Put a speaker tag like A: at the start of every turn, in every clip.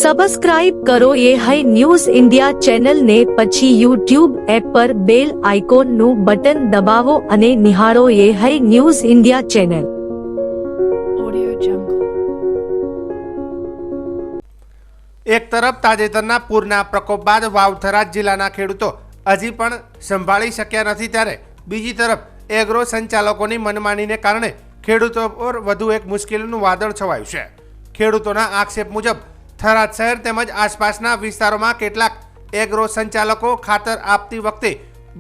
A: Subscribe કરો એ high news India ચેનલને, પછી યુટ્યુબ એપ પર બેલ આઇકોનનું બટન દબાવો અને નિહાળો એ હાઈ ન્યૂઝ ઇન્ડિયા ચેનલ.
B: એક તરફ તાજેતરના પૂરના પ્રકોપ બાદ વાવથરા જિલ્લાના ખેડૂતો હજી પણ સંભાળી શક્યા નથી, ત્યારે બીજી તરફ એગ્રો સંચાલકોની મનમાનીને કારણે ખેડૂતો પર વધુ એક મુશ્કેલીનું વાદળ છવાયું છે. ખેડૂતોના આક્ષેપ મુજબ થરાદ શહેર તેમજ આસપાસના વિસ્તારોમાં કેટલાક એગ્રો સંચાલકો ખાતર આપતી વખતે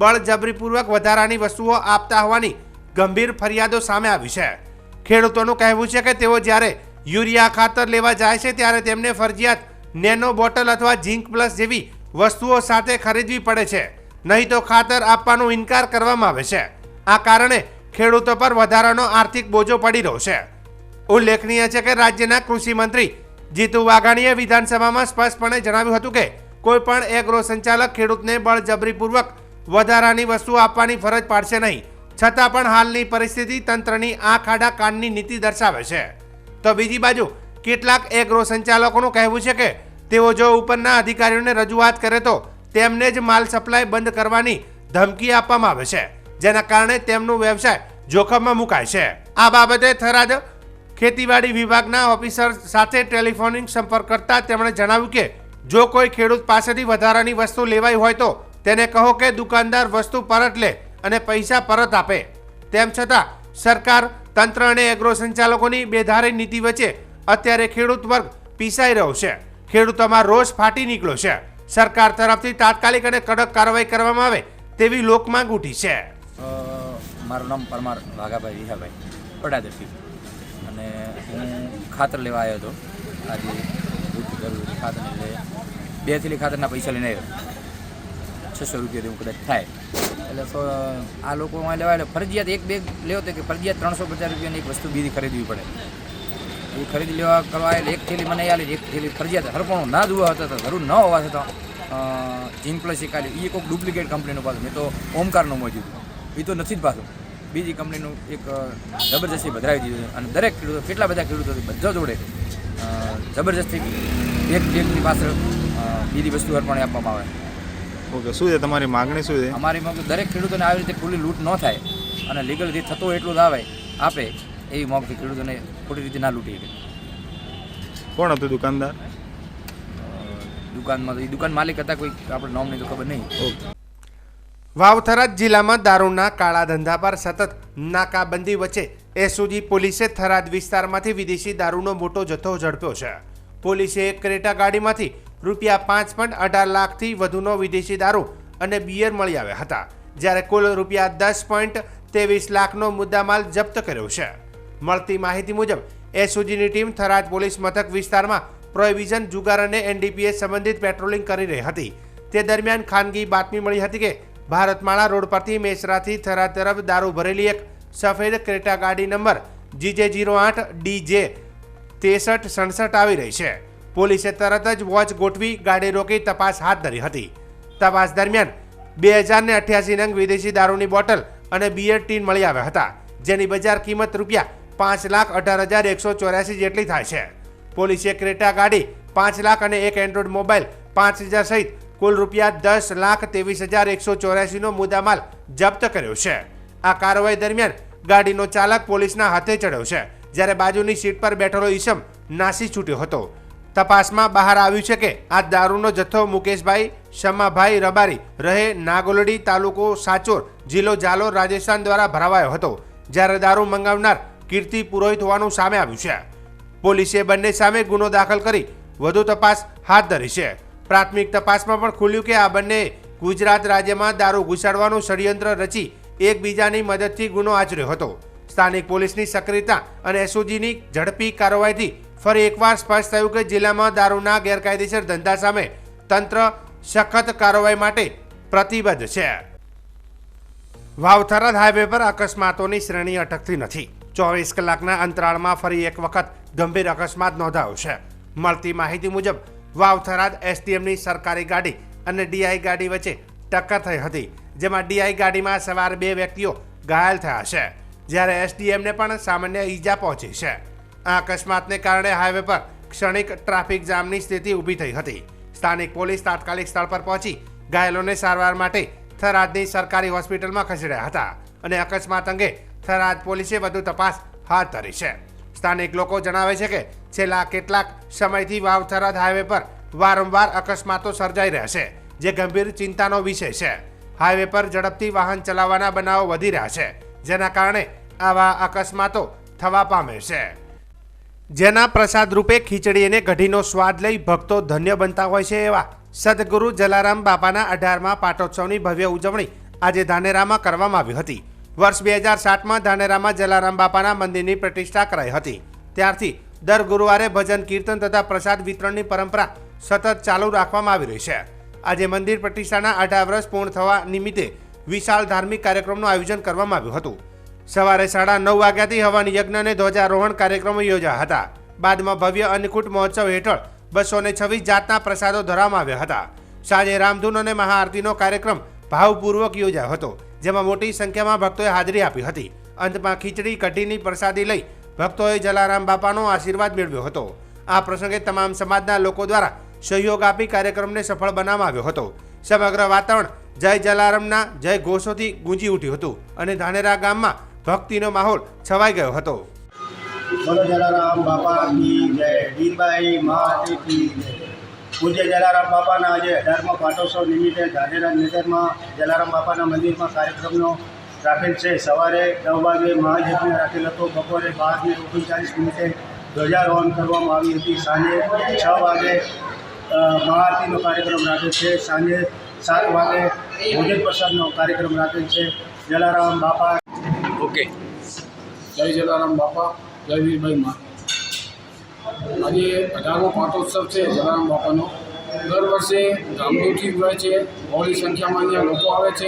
B: બળજબરીપૂર્વક વધારાની વસ્તુઓ આપતા હોવાની ગંભીર ફરિયાદો સામે આવી છે. ખેડૂતોનું કહેવું છે કે તેઓ જ્યારે યુરિયા ખાતર લેવા જાય છે ત્યારે તેમને ફરજિયાત નેનો બોટલ અથવા ઝીંક પ્લસ જેવી વસ્તુઓ સાથે ખરીદવી પડે છે, નહીં તો ખાતર આપવાનો ઇનકાર કરવામાં આવે છે. આ કારણે ખેડૂતો પર વધારાનો આર્થિક બોજો પડી રહ્યો છે. ઉલ્લેખનીય છે કે રાજ્યના કૃષિ મંત્રી જીતુ વાઘાણીએ વિધાનસભામાં સ્પષ્ટપણે જણાવ્યું હતું કે કોઈ પણ એગ્રો સંચાલક ખેડૂતને બળજબરીપૂર્વક વધારાની વસ્તુ આપવાની ફરજ પાડશે નહીં. છતાં પણ હાલની પરિસ્થિતિ તંત્રની આંખ આડા કાનની નીતિ દર્શાવે છે. તો બીજી બાજુ કેટલાક એગ્રો સંચાલકોનું કહેવું છે કે તેઓ જો ઉપરના અધિકારીઓને રજૂઆત કરે તો તેમને જ માલ સપ્લાય બંધ કરવાની ધમકી આપવામાં આવે છે, જેના કારણે તેમનો વ્યવસાય જોખમમાં મુકાય છે. આ બાબતે થરાદ ખેતીવાડી વિભાગના ઓફિસર સાથે ટેલિફોનિક સંપર્ક કરતા તેમણે જણાવ્યું કે જો કોઈ ખેડૂત પાસેથી વધારાની વસ્તુ લેવાઈ હોય તો તેને કહો કે દુકાનદાર વસ્તુ પરત લે અને પૈસા પરત આપે. તેમ છતાં સરકાર, તંત્ર અને એગ્રો સંચાલકોની બેધારી નીતિ વચ્ચે અત્યારે ખેડૂત વર્ગ પીસાઈ રહ્યો છે. ખેડૂતોમાં રોષ ફાટી નીકળ્યો છે. સરકાર તરફથી તાત્કાલિક અને કડક કાર્યવાહી કરવામાં આવે તેવી લોકમાંગ ઉઠી છે.
C: મારું નામ પરમાર વાઘાભાઈ વિહાભાઈ પડાદરથી, અને હું ખાતર લેવા આવ્યો હતો. આજે દૂધથી જરૂરી ખાતર એટલે 2 થેલી ખાતરના પૈસા લઈને આવ્યો. 600 રૂપિયા જેવું કદાચ થાય. એટલે આ લોકો લેવા એટલે ફરજિયાત એક બેગ લેવો તો કે ફરજિયાત 350 રૂપિયાની એક વસ્તુ બીજી ખરીદવી પડે. એ ખરીદી લેવા કરવા એટલે એક થેલી મને આલે, એક થેલી ફરજિયાત હરપણું ના જોવા હતા તો જરૂર ન હોવા છતાં જીન પ્લસ એક આલે. એ કોઈક ડુપ્લિકેટ કંપનીનું પાછું, મેં તો ઓમકારનું મોજું, એ તો નથી જ પાછું, બીજી કંપનીનું એક જબરજસ્તી ભરાવી દીધું. અને દરેક ખેડૂતો, કેટલા બધા ખેડૂતો બધા જોડે જબરજસ્તી એક બેગની પાછળ બીજી વસ્તુ અર્પણ આપવામાં આવે.
D: ઓકે, શું છે તમારી માગણી? શું છે
C: અમારી માંગ? દરેક ખેડૂતોને આવી રીતે ખુલ્લી લૂંટ ન થાય અને લીગલ રીતે થતો એટલું જ આપે એવી માંગથી ખેડૂતોને ખોટી રીતે ના લૂંટી શકે.
D: કોણ હતું દુકાનદાર?
C: દુકાનમાં એ દુકાન માલિક હતા, કોઈ આપણે નામની તો ખબર નહીં.
B: વાવથરા જિલ્લામાં દારૂના કાળા ધંધા પર સતત નાકાબંધી વચ્ચે એસઓજી પોલીસે થરાદ વિસ્તારમાંથી વિદેશી દારૂનો મોટો જથ્થો ઝડપ્યો છે. પોલીસે એક ક્રેટા ગાડીમાંથી રૂપિયા 5.18 લાખથી વધુનો વિદેશી દારૂ અને બિયર મળી આવ્યા હતા, જ્યારે કુલ રૂપિયા 10.23 લાખનો મુદ્દામાલ જપ્ત કર્યો છે. મળતી માહિતી મુજબ એસઓજીની ટીમ થરાદ પોલીસ મથક વિસ્તારમાં પ્રોહિબિશન, જુગાર અને એનડીપીએસ સંબંધિત પેટ્રોલિંગ કરી રહી હતી. તે દરમિયાન ખાનગી બાતમી મળી હતી કે ભારતમાળા રોડ પરથી મેસરાથી થરાદ તરફ દારૂ ભરેલી એક સફેદ ક્રેટા ગાડી નંબર GJ08 DJ 6367 આવી રહી છે. પોલીસે તરત જ વોચ ગોઠવી ગાડી રોકી તપાસ હાથ ધરી હતી. તપાસ દરમિયાન 2088 નંગ વિદેશી દારૂની બોટલ અને બિયર ટીન મળી આવ્યા હતા, જેની બજાર કિંમત રૂપિયા 5,18,184 જેટલી થાય છે. પોલીસે ક્રેટા ગાડી 5 લાખ અને એક એન્ડ્રોઇડ મોબાઈલ 5,000 સહિત કુલ રૂપિયા 10,23,184નો મુદ્દામાલ જપ્ત કર્યો છે. આ કાર્યવાહી દરમિયાન ગાડીનો ચાલક પોલીસના હાથે ચડ્યો છે, જ્યારે બાજુની સીટ પર બેઠેલો ઈસમ નાસી છૂટ્યો હતો. તપાસમાં બહાર આવ્યું છે કે આ દારૂનો જથ્થો મુકેશભાઈ શમાભાઈ રબારી રહે નાગોલડી, તાલુકો સાચોર, જિલ્લો જાલોર, રાજસ્થાન દ્વારા ભરાવાયો હતો, જ્યારે દારૂ મંગાવનાર કીર્તિ પુરોહિત હોવાનું સામે આવ્યું છે. પોલીસે બંને સામે ગુનો દાખલ કરી વધુ તપાસ હાથ ધરી છે. પ્રાથમિક તપાસમાં પણ ખુલ્યું કે આ બંને ગુજરાત રાજ્યમાં દારૂ ઘુસાડવાનું ષડયંત્ર રચી એકબીજાની મદદથી ગુનો આચર્યો હતો. સ્થાનિક પોલીસની સક્રિયતા અને એસઓજીની ઝડપી કાર્યવાહીથી ફરી એકવાર સ્પષ્ટ થયું કે જિલ્લામાં દારૂના ગેરકાયદેસર ધંધા સામે તંત્ર સખત કાર્યવાહી માટે પ્રતિબદ્ધ છે. વાવ-થરાદ હાઈવે પર અકસ્માતોની શ્રેણી અટકતી નથી. 24 કલાકના અંતરાળમાં ફરી એક વખત ગંભીર અકસ્માત નોંધાયો છે. મળતી માહિતી મુજબ વાવ-થરાદ એસટીએમની સરકારી ગાડી અને ડીઆઈ ગાડી વચ્ચે ટક્કર થઈ હતી, જેમાં ડીઆઈ ગાડીમાં સવાર 2 વ્યક્તિઓ ઘાયલ થયા છે, જ્યારે એસડીએમને પણ સામાન્ય ઈજા પહોંચી છે. આ અકસ્માતને કારણે હાઈવે પર ક્ષણિક ટ્રાફિક જામની સ્થિતિ ઊભી થઈ હતી. સ્થાનિક પોલીસ તાત્કાલિક સ્થળ પર પહોંચી ઘાયલોને સારવાર માટે થરાદની સરકારી હોસ્પિટલમાં ખસેડ્યા હતા અને અકસ્માત અંગે થરાદ પોલીસે વધુ તપાસ હાથ ધરી છે. સ્થાનિક લોકો જણાવે છે કે છેલ્લા કેટલાક સમયથી વાવ થરાદ હાઈવે પર વારંવાર અકસ્માતો સર્જાઈ રહ્યા છે, જે ગંભીર ચિંતાનો વિષય છે. હાઈવે પર ઝડપથી વાહન ચલાવવાના બનાવો વધી રહ્યા છે, જેના કારણે આવા અકસ્માતો થવા પામે છે. જેના પ્રસાદ રૂપે ખીચડી અને કઢીનો સ્વાદ લઈ ભક્તો ધન્ય બનતા હોય છે. એવા સદગુરુ જલારામ બાપાના 18મા પાટોત્સવની ભવ્ય ઉજવણી આજે ધાનેરામાં કરવામાં આવી હતી. વર્ષ 2007માં ધાનેરામાં જલારામ બાપાના મંદિરની પ્રતિષ્ઠા કરાઈ હતી. ત્યારથી દર ગુરુવારે ભજન કીર્તન તથા પ્રસાદ વિતરણની પરંપરા સતત ચાલુ રાખવામાં આવી રહી છે. આજે મંદિર પ્રતિષ્ઠાના 18 વર્ષ પૂર્ણ થવા નિમિત્તે વિશાળ ધાર્મિક કાર્યક્રમનું આયોજન કરવામાં આવ્યું હતું. સવારે 9:30 વાગ્યાથી હવન યજ્ઞ અને ધ્વજારોહણ કાર્યક્રમો યોજાયા હતા. બાદમાં ભવ્ય અન્નકૂટ મહોત્સવ હેઠળ 226 જાતના પ્રસાદો ધરવામાં આવ્યા હતા. સાંજે રામધૂન અને મહાઆરતીનો કાર્યક્રમ ભાવપૂર્વક યોજાયો હતો, જેમાં મોટી સંખ્યામાં ભક્તોએ હાજરી આપી હતી. અંતમાં ખીચડી કઢીની પ્રસાદી લઈ ભક્તોએ જલારામ બાપાનો આશીર્વાદ મેળવ્યો હતો. આ પ્રસંગે તમામ સમાજના લોકો દ્વારા સહયોગ આપી કાર્યક્રમને સફળ બનાવવામાં આવ્યો હતો. સમગ્ર વાતાવરણ જય જલારામના જય ઘોષોથી ગુંજી ઉઠ્યું હતું અને ધાનેરા ગામમાં ભક્તિનો માહોલ છવાઈ ગયો હતો.
E: બોલો જલારામ બાપા કી જય, વીરબાઈ મહાદેવ કી જય. પૂજ્ય જલારામ બાપાના આજે 18મા પાટોત્સવ નિમિત્તે ધાનેરા નગરમાં જલારામ બાપાના મંદિરમાં કાર્યક્રમનો રાખેલ છે. સવારે 9 વાગે મહાયજ્ઞ રાખેલ હતો. બપોરે 12:39 ધ્વજારોહણ કરવામાં આવી હતી. સાંજે 6 વાગે મહાઆરતીનો કાર્યક્રમ રાખેલ છે. સાંજે 7 વાગે ભોજન પ્રસાદનો કાર્યક્રમ રાખેલ છે. જલારામ બાપા
F: ઓકે. જય જલારામ બાપા, જય વીરભાઈ માં. આજે 18મો પાટોત્સવ છે જલારામ બાપાનો. દર વર્ષે ધામધૂમથી ઉજવાય છે. બહોળી સંખ્યામાં અહીંયા લોકો આવે છે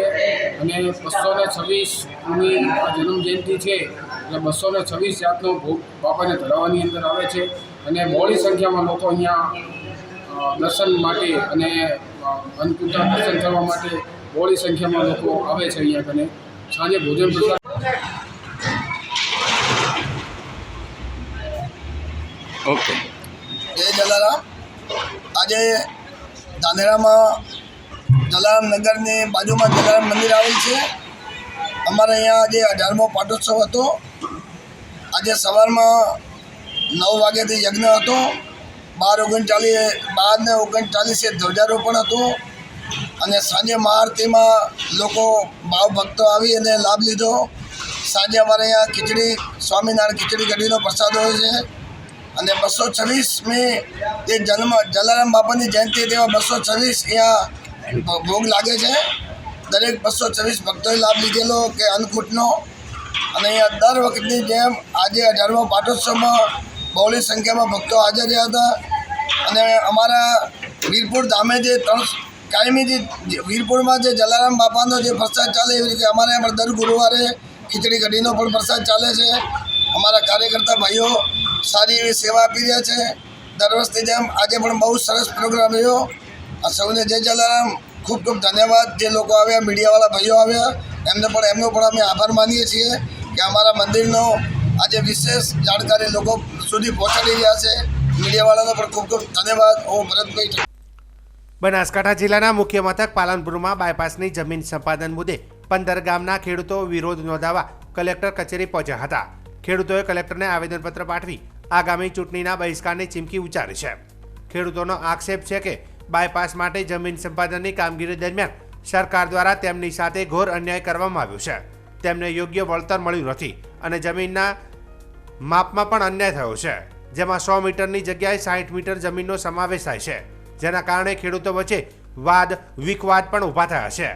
F: અને 226મી આ જન્મ જયંતિ છે એટલે 226 જાતનો ભોગ બાપાને ધરાવવાની અંદર આવે છે અને બહોળી સંખ્યામાં લોકો અહીંયા દર્શન માટે અને અન્નકૂટના દર્શન કરવા માટે બહોળી સંખ્યામાં લોકો આવે છે અહીંયા કને. સાંજે ભોજન પ્રસાદ
D: ઓકે.
G: જય જલારામ. આજે ધાનેરામાં જલારામ નગરની બાજુમાં જલારામ મંદિર આવેલ છે. અમારે અહીંયા આજે 18મો પાટોત્સવ હતો. આજે સવારમાં 9 વાગ્યાથી યજ્ઞ હતો. 12:39 ધ્વજારોપણ હતું અને સાંજે મહાઆરતીમાં લોકો ભાવ ભક્તો આવી અને લાભ લીધો. સાંજે અમારે અહીંયા ખીચડી સ્વામિનારાયણ ખીચડી કઢીનો પ્રસાદ હોય છે અને 226મી જે જલારામ બાપાની જયંતિ તેવા 226 અહીંયા ભોગ લાગે છે. દરેક 226 ભક્તોએ લાભ લીધેલો કે અન્નકૂટનો. અને અહીંયા દર વખતની જેમ આજે 18મા પાટોત્સવમાં બહોળી સંખ્યામાં ભક્તો હાજર રહ્યા હતા. અને અમારા વીરપુર ધામે જે કાયમી જે વીરપુરમાં જે જલારામ બાપાનો જે પ્રસાદ ચાલે એવી રીતે અમારે અહીંયા દર ગુરુવારે ખીચડી કઢીનો પણ પ્રસાદ ચાલે છે. અમારા કાર્યકર્તા ભાઈઓ સારી એવી સેવા આપી રહ્યા છે. દર વર્ષની જેમ આજે પણ બહુ સરસ પ્રોગ્રામ રહ્યો. આ સૌને જય જલારામ. ખૂબ ખૂબ ધન્યવાદ. જે લોકો આવ્યા, મીડિયાવાળા ભાઈઓ આવ્યા, એમનો પણ અમે આભાર માનીએ છીએ કે અમારા મંદિરનો આજે વિશેષ જાણકારી લોકો સુધી પહોંચાડી રહ્યા છે. મીડિયાવાળાનો પણ ખૂબ ખૂબ ધન્યવાદ. હું ભરતભાઈ.
B: બનાસકાંઠા જિલ્લાના મુખ્ય મથક પાલનપુરમાં બાયપાસની જમીન સંપાદન મુદ્દે 15 ગામના ખેડૂતો વિરોધ નોંધાવવા કલેક્ટર કચેરી પહોંચ્યા હતા. ખેડૂતોએ કલેક્ટરને આવેદનપત્ર પાઠવી આગામી ચૂંટણીના બહિષ્કારની ચીમકી ઉચ્ચારી છે. ખેડૂતોનો આક્ષેપ છે કે બાયપાસ માટે જમીન સંપાદનની કામગીરી દરમિયાન સરકાર દ્વારા તેમની સાથે ઘોર અન્યાય કરવામાં આવ્યો છે. તેમને યોગ્ય વળતર મળ્યું નથી અને જમીનના માપમાં પણ અન્યાય થયો છે, જેમાં 100 મીટરની જગ્યાએ 60 મીટર જમીનનો સમાવેશ થાય છે, જેના કારણે ખેડૂતો વચ્ચે વાદ વિખવાદ પણ ઊભા થયા છે.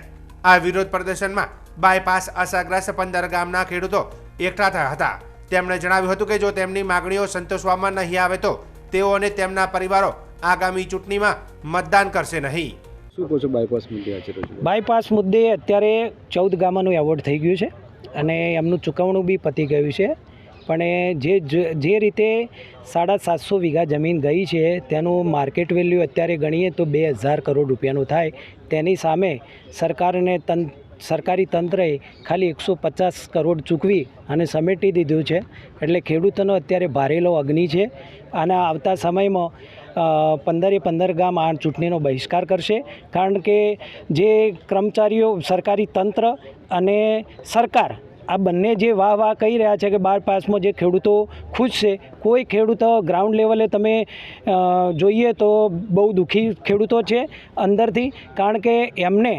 B: આ વિરોધ પ્રદર્શનમાં બાયપાસ અસરગ્રસ્ત 15 ગામના ખેડૂતો એકઠા થયા હતા. તેમણે જણાવ્યું હતું કે જો તેમની માગણીઓ સંતોષવામાં નહીં આવે તો તેઓ અને તેમના પરિવારો આગામી ચૂંટણીમાં મતદાન કરશે નહીં.
H: શું કહો છો બાયપાસ મુદ્દે?
I: બાયપાસ મુદ્દે અત્યારે 14 ગામોનું એવોર્ડ થઈ ગયું છે અને એમનું ચૂકવણું બી પતી ગયું છે. પણ જે રીતે 750 વીઘા જમીન ગઈ છે તેનું માર્કેટ વેલ્યુ અત્યારે ગણીએ તો 2000 કરોડ રૂપિયાનું થાય. તેની સામે સરકારને સરકારી તંત્રએ ખાલી 150 કરોડ ચૂકવી અને સમેટી દીધું છે. એટલે ખેડૂતોનો અત્યારે ભારેલો અગ્નિ છે. આના આવતા સમયમાં 15 ગામ આ ચૂંટણીનો બહિષ્કાર કરશે, કારણ કે જે કર્મચારીઓ, સરકારી તંત્ર અને સરકાર આ બંને જે વાહ કહી રહ્યા છે કે 12 પાસમાં જે ખેડૂતો ખુશ છે, કોઈ ખેડૂતો ગ્રાઉન્ડ લેવલે તમે જોઈએ તો બહુ દુઃખી ખેડૂતો છે અંદરથી, કારણ કે એમને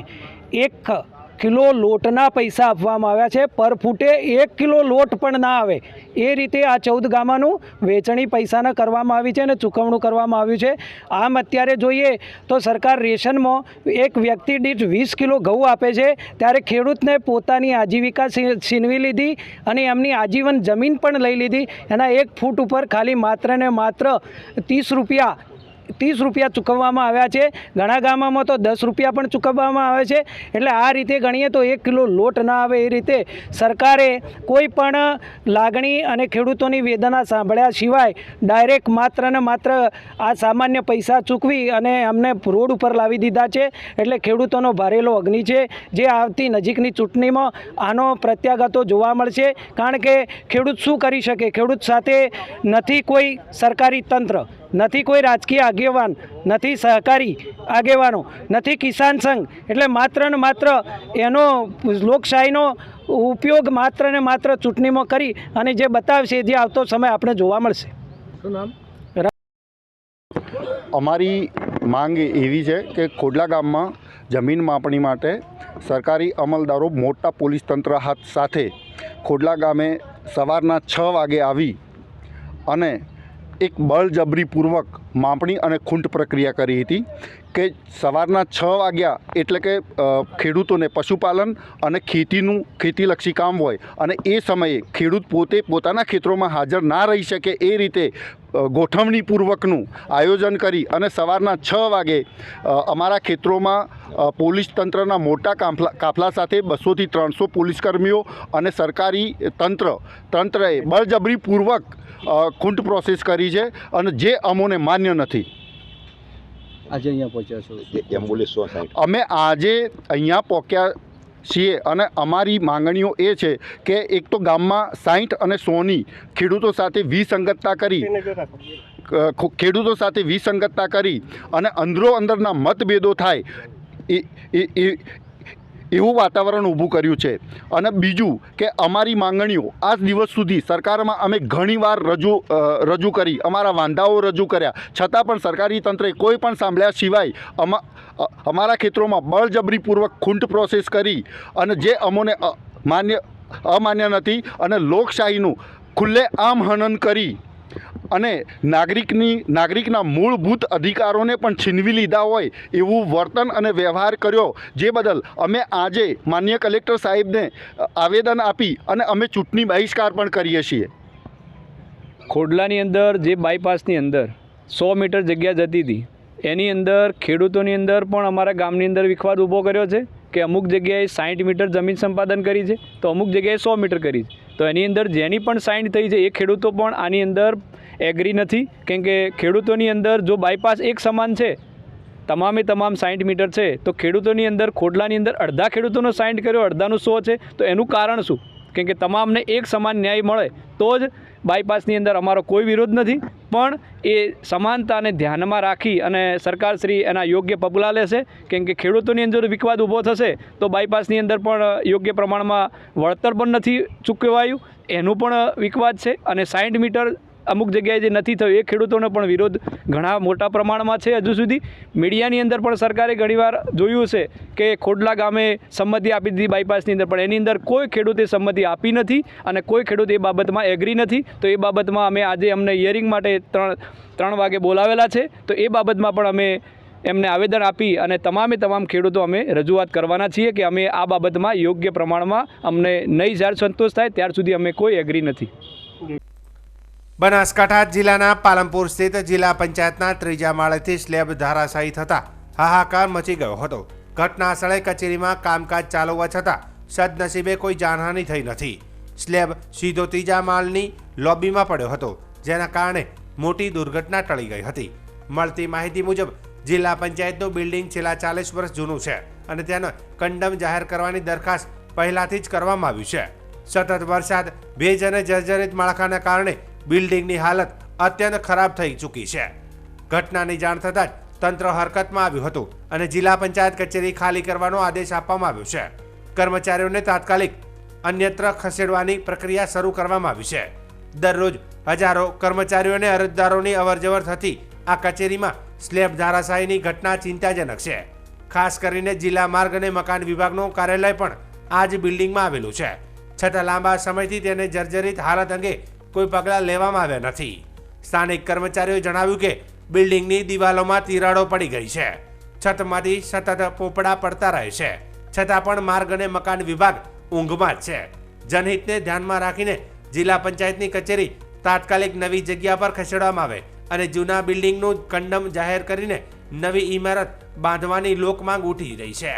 I: 1 કિલો લોટના પૈસા આપવામાં આવ્યા છે. પર ફૂટે 1 કિલો લોટ પણ ના આવે એ રીતે આ 14 ગામાનું વેચણી પૈસાના કરવામાં આવી છે અને ચૂકવણું કરવામાં આવ્યું છે. આમ અત્યારે જોઈએ તો સરકાર રેશનમાં એક વ્યક્તિ દીઠ 20 કિલો ઘઉં આપે છે, ત્યારે ખેડૂતને પોતાની આજીવિકા છીનવી લીધી અને એમની આજીવન જમીન પણ લઈ લીધી. એના 1 ફૂટ ઉપર ખાલી માત્ર ને માત્ર 30 રૂપિયા ચૂકવવામાં આવ્યા છે. ઘણા ગામોમાં તો 10 રૂપિયા પણ ચૂકવવામાં આવે છે. એટલે આ રીતે ગણીએ તો 1 કિલો લોટ ના આવે એ રીતે સરકારે કોઈ પણ લાગણી અને ખેડૂતોની વેદના સાંભળ્યા સિવાય ડાયરેક્ટ માત્ર ને માત્ર આ સામાન્ય પૈસા ચૂકવી અને અમને રોડ ઉપર લાવી દીધા છે. એટલે ખેડૂતોનો ભારેલો અગ્નિ છે, જે આવતી નજીકની ચૂંટણીમાં આનો પ્રત્યાઘાતો જોવા મળશે. કારણ કે ખેડૂત શું કરી શકે? ખેડૂત સાથે નથી કોઈ સરકારી તંત્ર, નથી કોઈ રાજકીય આગેવાન, નથી સહકારી આગેવાનો, નથી કિસાન સંઘ. એટલે માત્ર ને માત્ર એનો લોકશાહીનો ઉપયોગ માત્ર ને માત્ર ચૂંટણીમાં કરી અને જે બતાવશે, જે આવતો સમય આપણે જોવા મળશે.
F: શું નામ?
H: અમારી માંગ એવી છે કે ખોડલા ગામમાં જમીન માપણી માટે સરકારી અમલદારો મોટા પોલીસ તંત્ર સાથે ખોડલા ગામે સવારના 6 વાગે આવી અને એક બળજબરીપૂર્વક માપણી અને ખૂંટ પ્રક્રિયા કરી હતી કે સવારના 6 વાગ્યા એટલે કે ખેડૂતોને પશુપાલન અને ખેતીલક્ષી કામ હોય અને એ સમયે ખેડૂત પોતે પોતાના ખેતરોમાં હાજર ના રહી શકે એ રીતે ગોઠવણીપૂર્વકનું આયોજન કરી અને સવારના 6 વાગે અમારા ખેતરોમાં પોલીસ તંત્રના મોટા કાફલા સાથે 200 થી 300 પોલીસકર્મીઓ અને સરકારી તંત્રએ બળજબરીપૂર્વક ખૂંટ પ્રોસેસ કરી છે અને જે અમોને માન્ય નથી.
E: આજે અહીંયા પહોંચ્યા છો એમ્બ્યુલન્સ
H: અમે આજે અહીંયા પહોંચ્યા છીએ અને અમારી માંગણીઓ એ છે કે એક તો ગામમાં 60 અને 100ની ખેડૂતો સાથે વિસંગતતા કરી અને અંદરના મતભેદો થાય એવું વાતાવરણ ઊભું કર્યું છે. અને બીજું કે અમારી માંગણીઓ આજ દિવસ સુધી સરકારમાં અમે ઘણીવાર રજૂ કરી, અમારા વાંધાઓ રજૂ કર્યા, છતાં પણ સરકારી તંત્રે કોઈ પણ સાંભળ્યા સિવાય અમારા ખેતરોમાં બળજબરીપૂર્વક ખૂંટ પ્રોસેસ કરી અને જે અમોને અમાન્ય નથી અને લોકશાહીનું ખુલ્લેઆમ હનન કરી અને નાગરિકના મૂળભૂત અધિકારોને પણ છીનવી લીધા હોય એવું વર્તન અને વ્યવહાર કર્યો, જે બદલ અમે આજે માનનીય કલેક્ટર સાહેબને આવેદન આપી અને અમે ચૂંટણી બહિષ્કાર પણ કરીએ છીએ.
J: ખોડલાની અંદર જે બાયપાસની અંદર 100 મીટર જગ્યા જતી હતી એની અંદર ખેડૂતોની અંદર પણ અમારા ગામની અંદર વિખવાદ ઊભો કર્યો છે કે અમુક જગ્યાએ 60 મીટર જમીન સંપાદન કરી છે તો અમુક જગ્યાએ 100 મીટર કરી છે. તો એની અંદર જેની પણ 60 થઈ છે એ ખેડૂતો પણ આની અંદર એગ્રી નથી, કેમ કે ખેડૂતોની અંદર જો બાયપાસ એક સમાન છે, તમામ 60 મીટર છે, તો ખેડૂતોની અંદર ખોડલાની અંદર અડધા ખેડૂતોનો 60 કર્યો, અડધાનું 100 છે. તો એનું કારણ શું? કેમ કે તમામને એક સમાન ન્યાય મળે તો જ બાયપાસની અંદર અમારો કોઈ વિરોધ નથી, પણ એ સમાનતાને ધ્યાનમાં રાખી અને સરકારશ્રી એના યોગ્ય પગલાં લેશે. કેમ કે ખેડૂતોની અંદર વિખવાદ ઊભો થશે તો બાયપાસની અંદર પણ યોગ્ય પ્રમાણમાં વળતર પણ નથી ચૂકવાયું, એનું પણ વિખવાદ છે. અને 60 મીટર અમુક જગ્યાએ જે નથી થયું એ ખેડૂતોનો પણ વિરોધ ઘણા મોટા પ્રમાણમાં છે. હજુ સુધી મીડિયાની અંદર પણ સરકારે ઘણીવાર જોયું છે કે ખોડલા ગામે સંમતિ આપી દીધી બાયપાસની અંદર, પણ એની અંદર કોઈ ખેડૂતે સંમતિ આપી નથી અને કોઈ ખેડૂત એ બાબતમાં એગ્રી નથી. તો એ બાબતમાં અમે આજે અમને હિયરિંગ માટે 3 વાગે બોલાવેલા છે, તો એ બાબતમાં પણ અમે એમને આવેદન આપી અને તમામ ખેડૂતો અમે રજૂઆત કરવાના છીએ કે અમે આ બાબતમાં યોગ્ય પ્રમાણમાં અમને નહીં જ્યારે સંતોષ થાય ત્યાર સુધી અમે કોઈ એગ્રી નથી.
B: બનાસકાંઠા જિલ્લાના પાલનપુર સ્થિત જિલ્લા પંચાયતના 3જા માળેથી સ્લેબ ધરાશાયી થતા હાહાકાર મચી ગયો હતો. ઘટના સ્થળે કચેરીમાં કામકાજ ચાલુ હોવા છતાં સદનસીબે કોઈ જાનહાનિ થઈ નથી. સ્લેબ સીધો 3જા માળની લોબીમાં પડ્યો હતો, જેના કારણે મોટી દુર્ઘટના ટળી ગઈ હતી. મળતી માહિતી મુજબ જિલ્લા પંચાયતનું બિલ્ડિંગ છેલ્લા 40 વર્ષ જૂનું છે અને તેનો કંડમ જાહેર કરવાની દરખાસ્ત પહેલાથી જ કરવામાં આવ્યું છે. સતત વરસાદ, ભેજ અને જર્જરિત માળખાના કારણે બિલ્ડિંગની હાલત અત્યંત ખરાબ થઈ ચૂકી છે. ઘટનાની જાણ થતાં જ તંત્ર હરકતમાં આવ્યું હતું અને જિલ્લા પંચાયત કચેરી ખાલી કરવાનો આદેશ આપવામાં આવ્યો છે. કર્મચારીઓને તાત્કાલિક અન્યત્ર ખસેડવાની પ્રક્રિયા શરૂ કરવામાં આવી છે. દરરોજ હજારો કર્મચારીઓ અને અરજદારોની અવરજવર થતી આ કચેરીમાં સ્લેબ ધારાશાયીની ઘટના ચિંતાજનક છે. ખાસ કરીને જિલ્લા માર્ગ અને મકાન વિભાગનું કાર્યાલય પણ આ જ બિલ્ડિંગમાં આવેલું છે. છતાં લાંબા સમયથી તેને જર્જરિત હાલત અંગે કોઈ પગલાં લેવામાં આવ્યા નથી. સ્થાનિક કર્મચારીઓએ જણાવ્યું કે બિલ્ડિંગની દિવાલોમાં તિરાડો પડી ગઈ છે, છતમાંથી સતત પોપડા પડતા રહે છે, છતાં પણ માર્ગ અને મકાન વિભાગ ઊંઘમાં જ છે. જનહિતને ધ્યાનમાં રાખીને જિલ્લા પંચાયતની કચેરી તાત્કાલિક નવી જગ્યા પર ખસેડવામાં આવે અને જૂના બિલ્ડિંગનું કંડમ જાહેર કરીને નવી ઇમારત બાંધવાની લોકમાંગ ઉઠી રહી છે.